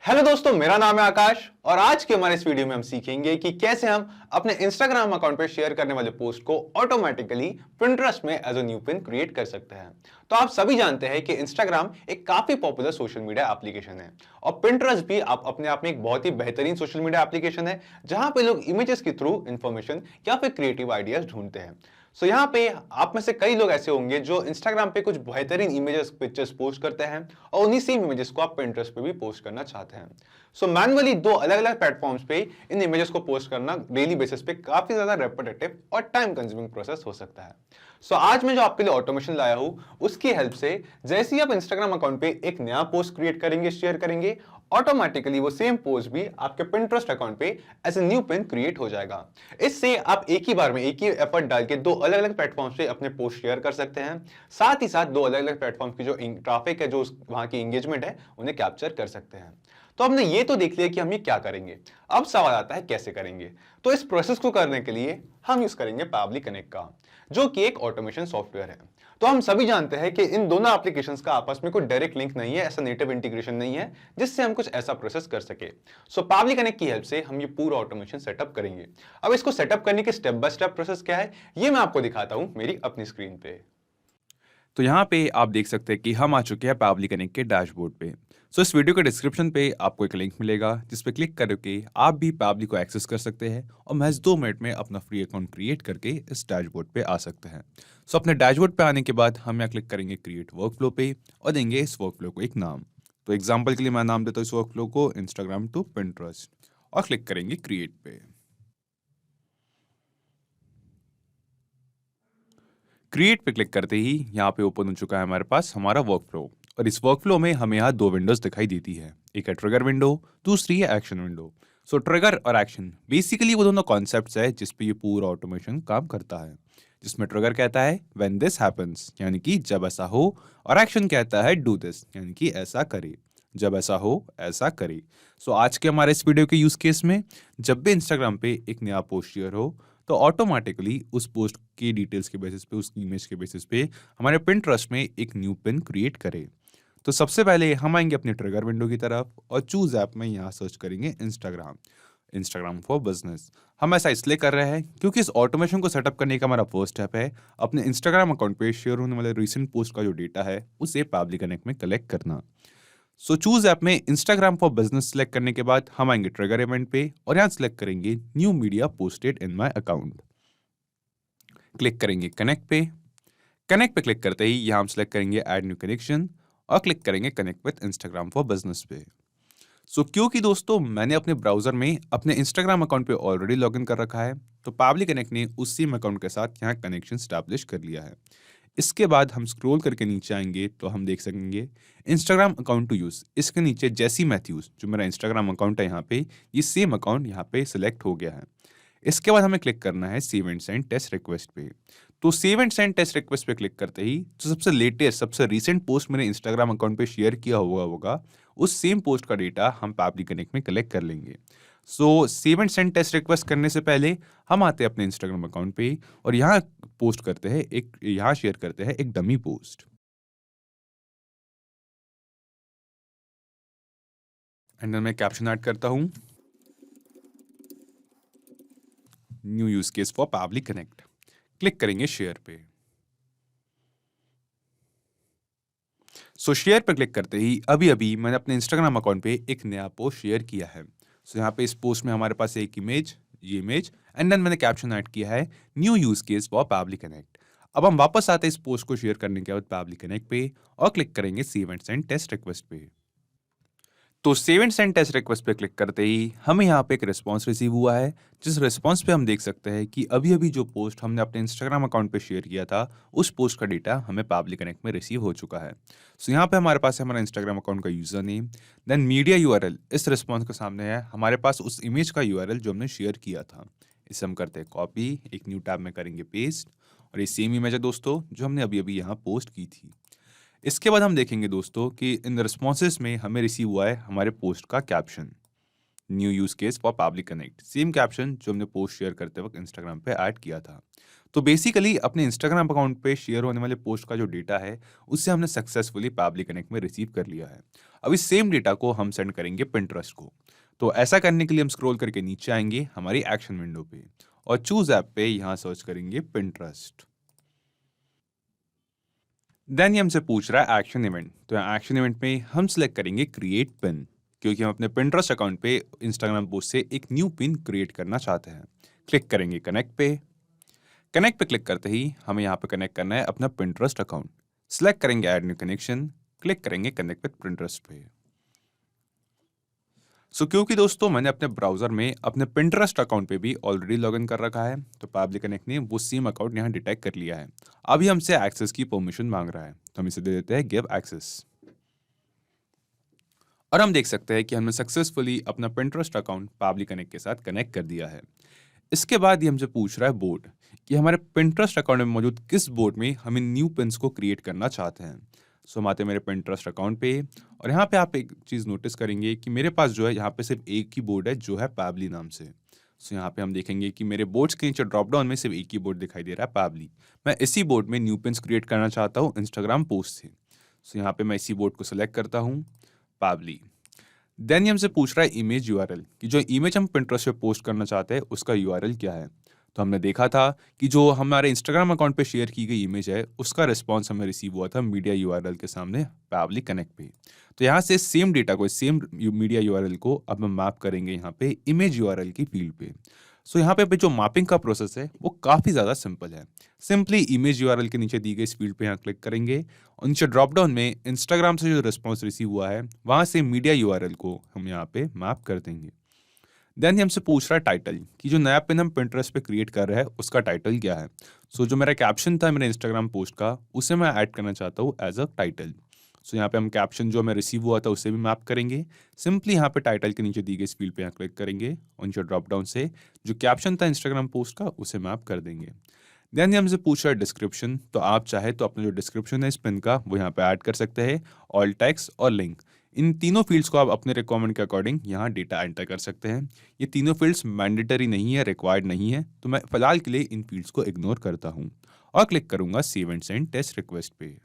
Hello दोस्तों, मेरा नाम है आकाश और आज के हमारे इस वीडियो में हम सीखेंगे कि कैसे हम अपने इंस्टाग्राम अकाउंट पर शेयर करने वाले पोस्ट को ऑटोमेटिकली पिंटरेस्ट में as a new pin create कर सकते हैं। तो आप सभी जानते हैं कि इंस्टाग्राम एक काफी पॉपुलर सोशल मीडिया एप्लीकेशन है और पिंटरेस्ट भी आप अपने आप में एक बहुत ही बेहतरीन सोशल मीडिया एप्लीकेशन है जहां पे लोग इमेजेस के थ्रू इंफॉर्मेशन या फिर क्रिएटिव आइडियाज ढूंढते हैं। सो यहाँ पे आप में से कई लोग ऐसे होंगे जो इंस्टाग्राम पे कुछ बेहतरीन इमेजेस पिक्चर्स पोस्ट करते हैं और उन्हीं सेम इमेजेस को आप पिंटरेस्ट पे भी पोस्ट करना चाहते हैं। सो मैनुअली दो अलग अलग प्लेटफॉर्म्स पे इन इमेजेस को पोस्ट करना डेली बेसिस पे काफी ज्यादा रेपिटेटिव और टाइम कंज्यूमिंग प्रोसेस हो सकता है। सो आज मैं जो आपके लिए ऑटोमेशन लाया हूं उसकी हेल्प से जैसे ही आप इंस्टाग्राम अकाउंट पे एक नया पोस्ट क्रिएट करेंगे, शेयर करेंगे, ऑटोमेटिकली वो सेम पोस्ट भी आपके पिंटरेस्ट अकाउंट पे as a new pin create हो जाएगा। इससे आप एक ही बार में एक ही एफर्ट डाल के दो अलग अलग प्लेटफॉर्म पे अपने पोस्ट शेयर कर सकते हैं, साथ ही साथ दो अलग अलग प्लेटफॉर्म की जो ट्रैफिक है, जो वहां की एंगेजमेंट है, उन्हें कैप्चर कर सकते हैं। तो हमने ये तो देख लिया कि हम ये क्या करेंगे। अब सवाल आता है कैसे करेंगे। तो इस प्रोसेस को करने के लिए हम यूज करेंगे पावली कनेक्ट का, जो कि एक ऑटोमेशन सॉफ्टवेयर है। तो हम सभी जानते हैं कि इन दोनों एप्लीकेशंस का आपस में कोई डायरेक्ट लिंक नहीं है, ऐसा नेटिव इंटीग्रेशन नहीं है जिससे हम कुछ ऐसा प्रोसेस कर सके। सो पावली कनेक्ट की हेल्प से हम ये पूरा ऑटोमेशन सेटअप करेंगे। अब इसको सेटअप करने के स्टेप बाय स्टेप प्रोसेस क्या है ये मैं आपको दिखाता हूं मेरी अपनी स्क्रीन पे। तो यहाँ पे आप देख सकते हैं कि हम आ चुके हैं पावली कनेक्ट के डैशबोर्ड पे। सो इस वीडियो के डिस्क्रिप्शन पे आपको एक लिंक मिलेगा जिस पे क्लिक करके आप भी पावली को एक्सेस कर सकते हैं और महज 2 मिनट में अपना फ्री अकाउंट क्रिएट करके इस डैशबोर्ड पे आ सकते हैं। सो अपने डैशबोर्ड पे आने के बाद हम यहाँ क्लिक करेंगे क्रिएट वर्कफ्लो पे और देंगे इस वर्कफ्लो को एक नाम। तो एग्जाम्पल के लिए मैं नाम देता हूँ इस वर्कफ्लो को इंस्टाग्राम टू पिंटरेस्ट और क्लिक करेंगे क्रिएट पे। क्रिएट पे क्लिक करते ही यहाँ पे ओपन हो चुका है हमारे पास हमारा वर्कफ्लो और इस वर्कफ्लो में हमें यहाँ 2 विंडोज दिखाई देती है। एक है ट्रिगर विंडो, दूसरी है एक्शन विंडो। सो ट्रिगर और एक्शन बेसिकली वो दोनों कॉन्सेप्ट्स है जिस पे ये पूरा ऑटोमेशन काम करता है। जिसमें ट्रिगर कहता है व्हेन दिस हैपेंस यानी कि जब ऐसा हो, और एक्शन कहता है डू दिस यानी कि ऐसा करे, जब ऐसा हो ऐसा करे। सो आज के हमारे इस वीडियो के यूज केस में जब भी इंस्टाग्राम पे एक नया पोस्ट शेयर हो तो ऑटोमेटिकली उस पोस्ट की डिटेल्स के बेसिस पे, उसकी इमेज के बेसिस पे हमारे पिंटरेस्ट में एक न्यू पिन क्रिएट करे। तो सबसे पहले हम आएंगे अपनी ट्रिगर विंडो की तरफ और चूज ऐप में यहाँ सर्च करेंगे इंस्टाग्राम, इंस्टाग्राम फॉर बिजनेस। हम ऐसा इसलिए कर रहे हैं क्योंकि इस ऑटोमेशन को सेटअप करने का हमारा फर्स्ट स्टेप है अपने इंस्टाग्राम अकाउंट पे शेयर होने वाले रिसेंट पोस्ट का जो डेटा है उसे पावली कनेक्ट में कलेक्ट करना। सो चूज ऐप में इंस्टाग्राम फॉर बिजनेस सेलेक्ट करने के बाद हम आएंगे ट्रिगर इवेंट पे और यहाँ सेलेक्ट करेंगे new media posted in my account. Click करेंगे कनेक्ट पे। कनेक्ट पे क्लिक करते ही यहाँ हम सेलेक्ट करेंगे ऐड न्यू कनेक्शन और क्लिक करेंगे connect with Instagram for business पे। सो क्योंकि दोस्तों मैंने अपने ब्राउजर में अपने इंस्टाग्राम अकाउंट पे ऑलरेडी लॉगिन कर रखा है तो पावली कनेक्ट ने उस सेम अकाउंट के साथ यहाँ कनेक्शन स्टैब्लिश कर लिया है। इसके बाद हम स्क्रॉल करके नीचे आएंगे तो हम देख सकेंगे इंस्टाग्राम अकाउंट टू यूज, इसके नीचे जेसी मैथ्यूज जो मेरा इंस्टाग्राम अकाउंट है यहाँ पे, ये सेम अकाउंट यहाँ पे सिलेक्ट हो गया है। इसके बाद हमें क्लिक करना है save and send test request पे। तो save and send test request पे क्लिक करते ही जो सबसे लेटेस्ट, सबसे रीसेंट पोस्ट मैंने इंस्टाग्राम अकाउंट पे शेयर किया हुआ होगा उस सेम पोस्ट का डेटा हम पावली कनेक्ट में कलेक्ट कर लेंगे। So save and send test request करने से पहले हम आते हैं अपने इंस्टाग्राम अकाउंट पे और यहाँ पोस्ट करते हैं यहाँ शेयर करते हैं एक डमी पोस्ट। एंड मैं कैप्शन ऐड करता हूँ न्यू यूज केस फॉर पावली कनेक्ट। क्लिक करेंगे शेयर पे। सो शेयर पे क्लिक करते ही अभी अभी मैंने अपने इंस्टाग्राम अकाउंट पे एक नया पोस्ट शेयर किया है। सो यहाँ पे इस पोस्ट में हमारे पास एक इमेज, ये इमेज, एंड देन मैंने कैप्शन ऐड किया है न्यू यूज केस फॉर पावली कनेक्ट। अब हम वापस आते हैं इस पोस्ट को शेयर करने के बाद पावली कनेक्ट पे और क्लिक करेंगे save and send test request पे। तो save and send test request पे क्लिक करते ही हमें यहाँ पे एक रिस्पांस रिसीव हुआ है, जिस रिस्पांस पे हम देख सकते हैं कि अभी अभी जो पोस्ट हमने अपने इंस्टाग्राम अकाउंट पे शेयर किया था उस पोस्ट का डेटा हमें पावली कनेक्ट में रिसीव हो चुका है। सो यहाँ पे हमारे पास है हमारा इंस्टाग्राम अकाउंट का user name, then media URL इस रिस्पॉन्स के सामने है हमारे पास उस इमेज का यूआरएल जो हमने शेयर किया था। इसे हम करते हैं कॉपी, एक न्यू टैब में करेंगे पेस्ट और ये सेम इमेज है दोस्तों जो हमने अभी अभी यहाँ पोस्ट की थी। इसके बाद हम देखेंगे दोस्तों कि इन रिस्पॉन्सेज में हमें रिसीव हुआ है हमारे पोस्ट का caption, new use case for पावली कनेक्ट, सेम कैप्शन जो हमने पोस्ट शेयर करते वक्त इंस्टाग्राम पे ऐड किया था। तो बेसिकली अपने इंस्टाग्राम अकाउंट पे शेयर होने वाले पोस्ट का जो डेटा है उससे हमने सक्सेसफुली पैबली कनेक्ट में रिसीव कर लिया है। अब इस सेम डेटा को हम सेंड करेंगे पिंटरेस्ट को। तो ऐसा करने के लिए हम स्क्रॉल करके नीचे आएंगे हमारी एक्शन विंडो पे और चूज ऐप पे यहाँ सर्च करेंगे पिंटरेस्ट। देन ये हमसे पूछ रहा है एक्शन इवेंट। तो एक्शन इवेंट में हम सिलेक्ट करेंगे क्रिएट पिन, क्योंकि हम अपने पिंटरेस्ट अकाउंट पे इंस्टाग्राम पोस्ट से एक न्यू पिन क्रिएट करना चाहते हैं। क्लिक करेंगे कनेक्ट पे। कनेक्ट पे क्लिक करते ही हमें यहाँ पे कनेक्ट करना है अपना पिंटरेस्ट अकाउंट। सिलेक्ट करेंगे ऐड न्यू कनेक्शन, क्लिक करेंगे कनेक्ट विद पिंटरेस्ट पे। क्योंकि दोस्तों मैंने अपने ब्राउजर में अपने पिंटरेस्ट अकाउंट पे भी ऑलरेडी लॉगिन कर रखा है, तो पैबली कनेक्ट ने वो सेम अकाउंट यहाँ डिटेक्ट कर लिया है। अभी हमसे एक्सेस की परमिशन मांग रहा है, तो हम इसे दे देते हैं गिव एक्सेस। और हम देख सकते हैं कि हमने सक्सेसफुली अपना पिंटरेस्ट अकाउंट पैबली कनेक्ट के साथ कनेक्ट कर दिया है। इसके बाद ये हमसे पूछ रहा है बोर्ड, कि हमारे पिंटरेस्ट अकाउंट में मौजूद किस बोर्ड में हमें न्यू पिन्स को क्रिएट करना चाहते हैं। हम आते हैं मेरे पिंटरेस्ट अकाउंट पे और यहाँ पे आप एक चीज़ नोटिस करेंगे कि मेरे पास जो है यहाँ पे सिर्फ एक ही बोर्ड है जो है पैबली नाम से। यहाँ पे हम देखेंगे कि मेरे बोर्ड्स के नीचे ड्रॉप डाउन में सिर्फ एक ही बोर्ड दिखाई दे रहा है पैबली। मैं इसी बोर्ड में न्यू पिन्स क्रिएट करना चाहता हूँ इंस्टाग्राम पोस्ट से। यहाँ पे मैं इसी बोर्ड को सिलेक्ट करता हूँ पैबली। देन ये हमसे पूछ रहा है इमेज यूआरएल, कि जो इमेज हम पिंटरेस्ट पे पोस्ट करना चाहते हैं उसका यूआरएल क्या है। तो हमने देखा था कि जो हमारे इंस्टाग्राम अकाउंट पे शेयर की गई इमेज है उसका रिस्पांस हमें रिसीव हुआ था मीडिया यूआरएल के सामने पैबली कनेक्ट पे। तो यहाँ से सेम डेटा को, सेम मीडिया यूआरएल को अब हम मैप करेंगे यहाँ पे इमेज यूआरएल की फील्ड पे। यहाँ पे जो मैपिंग का प्रोसेस है वो काफ़ी ज़्यादा सिंपल है। सिंपली इमेज यूआरएल के नीचे दी गई इस फील्ड पे यहाँ क्लिक करेंगे और नीचे ड्रॉप डाउन में इंस्टाग्राम से जो रिस्पांस रिसीव हुआ है वहाँ से मीडिया यूआरएल को हम यहाँ पे मैप कर देंगे। देन हमसे पूछ रहा है टाइटल, कि जो नया पिन हम पिंटरेस्ट पे क्रिएट कर रहे हैं उसका टाइटल क्या है। जो मेरा कैप्शन था मेरे इंस्टाग्राम पोस्ट का उसे मैं ऐड करना चाहता हूँ एज अ टाइटल। यहाँ पे हम कैप्शन जो हमें रिसीव हुआ था उसे भी मैप करेंगे। सिंपली यहाँ पे टाइटल के नीचे दी गई इस फील्ड पे यहाँ क्लिक करेंगे और नीचे ड्रॉप डाउन से जो कैप्शन था इंस्टाग्राम पोस्ट का उसे मैप कर देंगे। देन हमसे पूछ रहा है डिस्क्रिप्शन। तो आप चाहे तो अपना जो डिस्क्रिप्शन है इस पिन का वो यहाँ पे ऐड कर सकते हैं, ऑल टेक्स्ट और लिंक। इन तीनों फील्ड्स को आप अपने रिक्वायरमेंट के अकॉर्डिंग यहाँ डेटा एंटर कर सकते हैं। ये तीनों फील्ड्स मैंडेटरी नहीं है, रिक्वायर्ड नहीं है, तो मैं फिलहाल के लिए इन फील्ड्स को इग्नोर करता हूँ और क्लिक करूंगा save and send test request पे।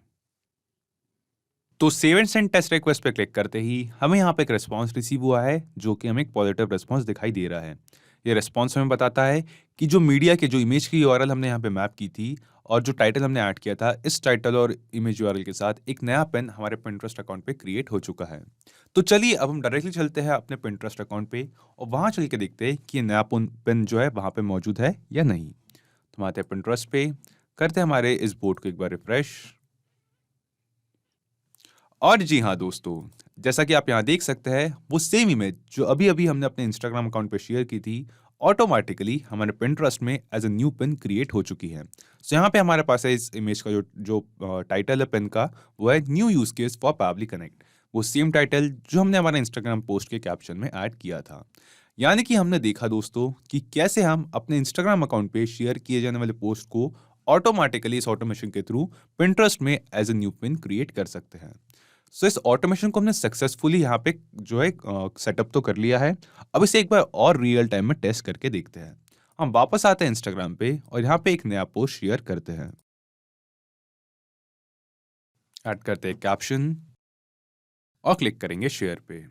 तो save and send test request पे क्लिक करते ही हमें यहाँ पे एक रिस्पॉन्स रिसीव हुआ है जो कि हमें एक पॉजिटिव रिस्पॉन्स दिखाई दे रहा है। ये रिस्पॉन्स हमें बताता है कि जो मीडिया के जो इमेज की यूआरएल हमने यहाँ पे मैप की थी और जो टाइटल हमने ऐड किया था, इस टाइटल और इमेज यूआरएल के साथ एक नया पिन हमारे पिंटरेस्ट अकाउंट पे क्रिएट हो चुका है। तो चलिए अब हम डायरेक्टली चलते हैं अपने पिंटरेस्ट अकाउंट पे और वहाँ चल के देखते हैं कि ये नया पिन जो है वहाँ पे मौजूद है या नहीं। तो हम आते हैं पिंटरेस्ट पे, करते हैं हमारे इस बोर्ड को एक बार रिफ्रेश। और जी हाँ दोस्तों, जैसा कि आप यहाँ देख सकते हैं वो सेम इमेज जो अभी अभी हमने अपने इंस्टाग्राम अकाउंट पे शेयर की थी ऑटोमेटिकली हमारे पिंटरेस्ट में as a new pin create हो चुकी है। यहाँ पे हमारे पास है इस इमेज का जो टाइटल है पिन का, वो है new use case for Pabbly connect. वो सेम टाइटल जो हमने हमारे इंस्टाग्राम पोस्ट के कैप्शन में ऐड किया था। यानी कि हमने देखा दोस्तों कि कैसे हम अपने इंस्टाग्राम अकाउंट पे शेयर किए जाने वाले पोस्ट को ऑटोमेटिकली इस ऑटोमेशन के थ्रू पिंटरेस्ट में as a new pin create कर सकते हैं। इस ऑटोमेशन को हमने सक्सेसफुली यहाँ पे जो है सेटअप तो कर लिया है। अब इसे एक बार और रियल टाइम में टेस्ट करके देखते हैं। हम वापस आते हैं इंस्टाग्राम पे और यहाँ पे एक नया पोस्ट शेयर करते हैं, ऐड करते हैं कैप्शन और क्लिक करेंगे शेयर पे।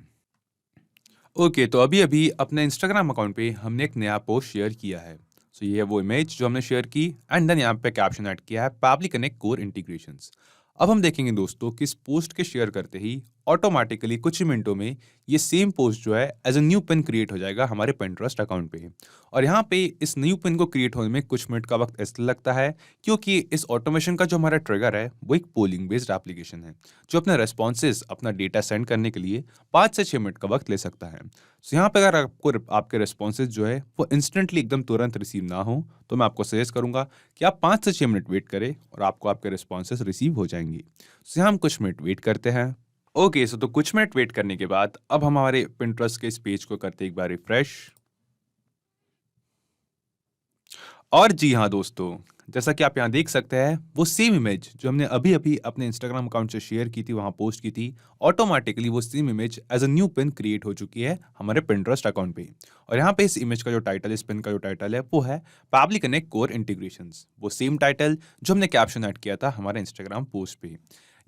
ओके, तो अभी अभी अपने इंस्टाग्राम अकाउंट पे हमने एक नया पोस्ट शेयर किया है। ये है वो इमेज जो हमने शेयर की एंड देन यहाँ पे कैप्शन ऐड किया है पैबली कनेक्ट कोर इंटीग्रेशंस। अब हम देखेंगे दोस्तों कि इस पोस्ट के शेयर करते ही ऑटोमेटिकली कुछ ही मिनटों में ये सेम पोस्ट जो है as a new pin create हो जाएगा हमारे पिंटरेस्ट अकाउंट पे। और यहाँ पे इस न्यू पिन को क्रिएट होने में कुछ मिनट का वक्त इसलिए लगता है क्योंकि इस ऑटोमेशन का जो हमारा ट्रिगर है वो एक पोलिंग बेस्ड एप्लीकेशन है जो अपने रेस्पॉन्सेज, अपना डेटा सेंड करने के लिए 5 से 6 मिनट का वक्त ले सकता है। यहाँ पे अगर आपको आपके रेस्पॉन्सेज जो है वो इंस्टेंटली एकदम तुरंत रिसीव ना हो तो मैं आपको सजेस्ट करूंगा कि आप 5 से 6 मिनट वेट करें और आपको आपके रेस्पॉन्सेज रिसीव हो जाएंगे। यहाँ हम कुछ मिनट वेट करते हैं। ओके, तो कुछ मिनट वेट करने के बाद अब हम हमारे पिंटरेस्ट के इस पेज को करते एक बार रिफ्रेश। और जी हाँ दोस्तों, जैसा कि आप यहाँ देख सकते हैं, वो सेम इमेज जो हमने अभी अभी अपने इंस्टाग्राम अकाउंट से शेयर की थी, वहाँ पोस्ट की थी, ऑटोमेटिकली वो same image as a new pin create हो चुकी है हमारे पिंटरेस्ट अकाउंट पे। और यहाँ पे इस इमेज का जो टाइटल, इस पिन का जो टाइटल है, वो है पैबली कनेक्ट कोर इंटीग्रेशंस। वो सेम टाइटल जो हमने कैप्शन ऐड किया था हमारे इंस्टाग्राम पोस्ट पे।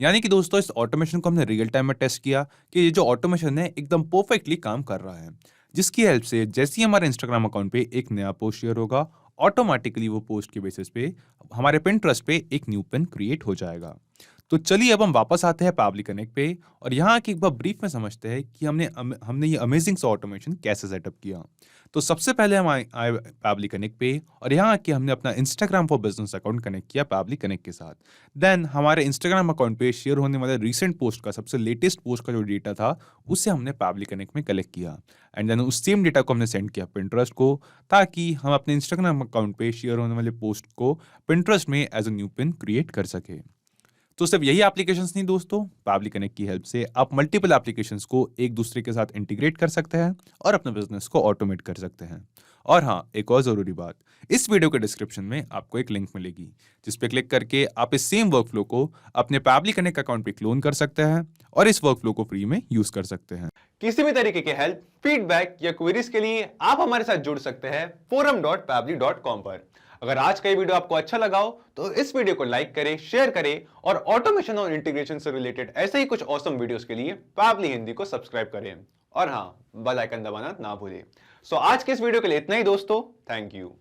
यानी कि दोस्तों, इस ऑटोमेशन को हमने रियल टाइम में टेस्ट किया कि ये जो ऑटोमेशन है एकदम परफेक्टली काम कर रहा है, जिसकी हेल्प से जैसे ही हमारे इंस्टाग्राम अकाउंट पे एक नया पोस्ट शेयर होगा, ऑटोमेटिकली वो पोस्ट के बेसिस पे हमारे पिंटरेस्ट पे एक न्यू पिन क्रिएट हो जाएगा। तो चलिए अब हम वापस आते हैं पैबली कनेक्ट पे और यहाँ आके एक बार ब्रीफ में समझते हैं कि हमने ये अमेजिंग सा ऑटोमेशन कैसे सेटअप किया। तो सबसे पहले हम आए पैबली कनेक्ट पे और यहाँ आके हमने अपना Instagram for business account connect किया पैबली कनेक्ट के साथ। देन हमारे इंस्टाग्राम अकाउंट पे शेयर होने वाले रिसेंट पोस्ट का, सबसे लेटेस्ट पोस्ट का जो डेटा था, उसे हमने पैबली कनेक्ट में कलेक्ट किया एंड देन उस सेम डेटा को हमने सेंड किया पिंटरेस्ट को, ताकि हम अपने इंस्टाग्राम अकाउंट पे शेयर होने वाले पोस्ट को पिंटरेस्ट में as a new pin create कर सके। तो सिर्फ यही एप्लीकेशंस नहीं दोस्तों, पैबली कनेक्ट की हेल्प से आप मल्टीपल एप्लीकेशंस को एक दूसरे के साथ इंटीग्रेट कर सकते हैं और अपने बिजनेस को ऑटोमेट कर सकते हैं। और हाँ, एक और जरूरी बात, इस वीडियो के डिस्क्रिप्शन में आपको एक लिंक मिलेगी जिस पे क्लिक करके आप इस सेम वर्कफ्लो को अपने पैबली कनेक्ट अकाउंट पे क्लोन कर सकते हैं और इस वर्कफ्लो को फ्री में यूज कर सकते हैं। किसी भी तरीके के हेल्प, फीडबैक या क्वेरीज के लिए आप हमारे साथ जुड़ सकते हैं forum.pabbly.com पर। अगर आज का ये वीडियो आपको अच्छा लगा हो तो इस वीडियो को लाइक करें, शेयर करें और ऑटोमेशन और इंटीग्रेशन से रिलेटेड ऐसे ही कुछ ऑसम वीडियोस के लिए पैबली हिंदी को सब्सक्राइब करें और हाँ, बेल आइकन दबाना ना भूलें। सो आज के इस वीडियो के लिए इतना ही दोस्तों, थैंक यू।